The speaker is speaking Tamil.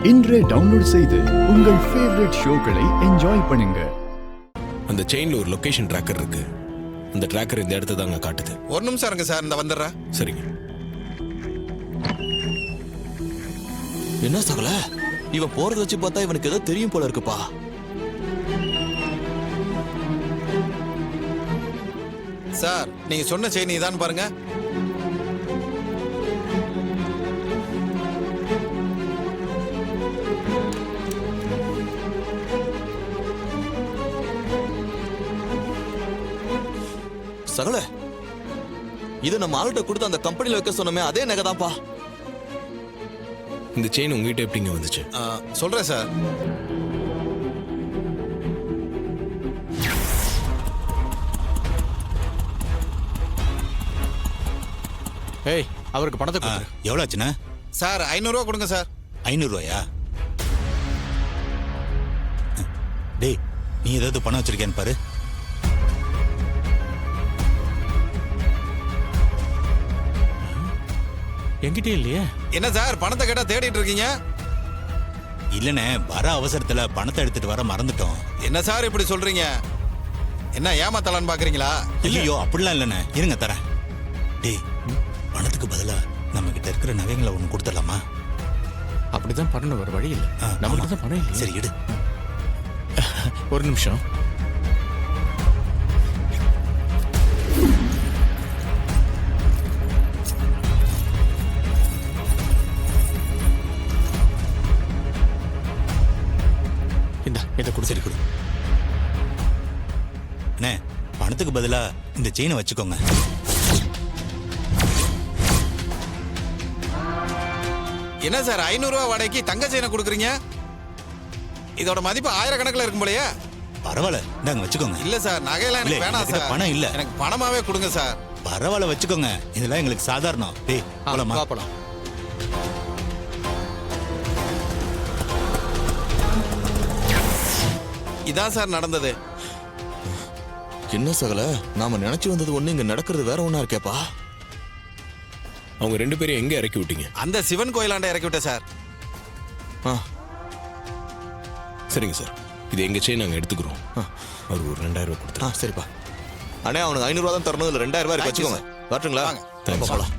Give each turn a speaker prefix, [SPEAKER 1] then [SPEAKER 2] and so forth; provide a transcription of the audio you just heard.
[SPEAKER 1] இன்றே டவுன்லோட் செய்து உங்கள் ஃபேவரட் ஷோக்களை என்ஜாய் பண்ணுங்க.
[SPEAKER 2] அந்த செயின்ல ஒரு லொகேஷன் ட்ராக்கர் இருக்கு. அந்த ட்ராக்கர் இந்த இடத்த தாங்க காட்டுது.
[SPEAKER 3] ஒரு நிமிஷம் இருங்க சார், இந்த வந்துடுறேன்.
[SPEAKER 2] சரிங்க.
[SPEAKER 4] என்ன சகல, இவன் போறத வச்சு பார்த்தா இவனுக்கு ஏதோ தெரியும் போல இருக்குப்பா.
[SPEAKER 3] சார், நீங்க சொன்ன செயின் இதான் பாருங்க.
[SPEAKER 4] சகல, இது நம்ம ஆள்கிட்ட கொடுத்து அந்த கம்பெனில வைக்க சொன்னமே அதே நகைதான்ப்பா.
[SPEAKER 2] இந்த செயின் உங்ககிட்ட எப்படிங்க வந்துச்சு?
[SPEAKER 3] சொல்றேன் சார்.
[SPEAKER 5] ஏய், அவருக்கு பணத்தை கொடு.
[SPEAKER 6] எவ்வளோ ஆச்சுண்ணா?
[SPEAKER 3] சார் 500 ரூபா கொடுங்க சார்.
[SPEAKER 6] 500 ரூபாயா? டேய், நீ ஏதாவது பணம் வச்சிருக்கேன்னு பாரு.
[SPEAKER 5] என்கிட்ட இல்லையே.
[SPEAKER 3] என்ன சார், பணத்தை கேட்டா தேடிட்டு இருக்கீங்க?
[SPEAKER 6] இல்லண்ணே, வர அவசரத்துல பணத்தை எடுத்துட்டு வர மறந்துட்டோம்.
[SPEAKER 3] என்ன சார் இப்படி சொல்றீங்க? என்ன ஏமாத்தலான்னு பாக்குறீங்களா?
[SPEAKER 6] இல்லையோ, அப்படிலாம் இல்லைண்ணே, இருங்க தரேன். டேய், பணத்துக்கு பதிலா நம்ம கிட்ட இருக்கிற நகைங்களை ஒன்று கொடுத்துடலாமா?
[SPEAKER 5] அப்படிதான் பண்ணணும், ஒரு வழி இல்லை. நம்மகிட்ட தான் பணம் இல்லை.
[SPEAKER 6] சரி, எடு.
[SPEAKER 5] ஒரு நிமிஷம். இதை கொடு.
[SPEAKER 6] சரி, கொடு. அண்ணே, பணத்துக்கு பதிலா இந்த செயினை வச்சுக்கோங்க.
[SPEAKER 3] என்ன சார் 500 ரூபா வாடகைக்கு தங்க செயினை கொடுக்குறீங்க? இதோட மதிப்பு 1000 கணக்கில் இருக்கும் போலயே.
[SPEAKER 6] பரவாயில்ல, இந்தாங்க வச்சுக்கோங்க.
[SPEAKER 3] இல்ல சார், நகையெல்லாம் எனக்கு வேணாம் சார்.
[SPEAKER 6] பணம் இல்ல,
[SPEAKER 3] எனக்கு பணமாவே கொடுங்க சார்.
[SPEAKER 6] பரவாயில்ல, வச்சுக்கோங்க. இதெல்லாம் எங்களுக்கு சாதாரணம். டேய், போலாமா?
[SPEAKER 5] போலாம்.
[SPEAKER 3] இதான் சார் நடந்தது.
[SPEAKER 4] என்ன சகல, நாம நினைச்சு வந்தது ஒண்ணு, இங்க நடக்கிறது வேற ஒண்ணா இருக்கேப்பா.
[SPEAKER 2] அவங்க 2 பேரும் எங்க இறக்கி விட்டீங்க?
[SPEAKER 3] அந்த சிவன் கோயிலாண்ட இறக்கி விட்டேன் சார்.
[SPEAKER 2] சரிங்க சார், இது எங்க செயின் நாங்க எடுத்துக்கிறோம். அவர் ஒரு 2000 ரூபாய் கொடுத்துருங்க.
[SPEAKER 4] சரிப்பா. அண்ணே, அவனுக்கு 500 ரூபா தான் தரணும், இல்ல 2000 ரூபாய் இருக்கு, வச்சுக்கோங்க. வரட்டுங்களா?
[SPEAKER 3] வாங்க.
[SPEAKER 2] தேங்க்ஸ்.
[SPEAKER 4] போலாம்.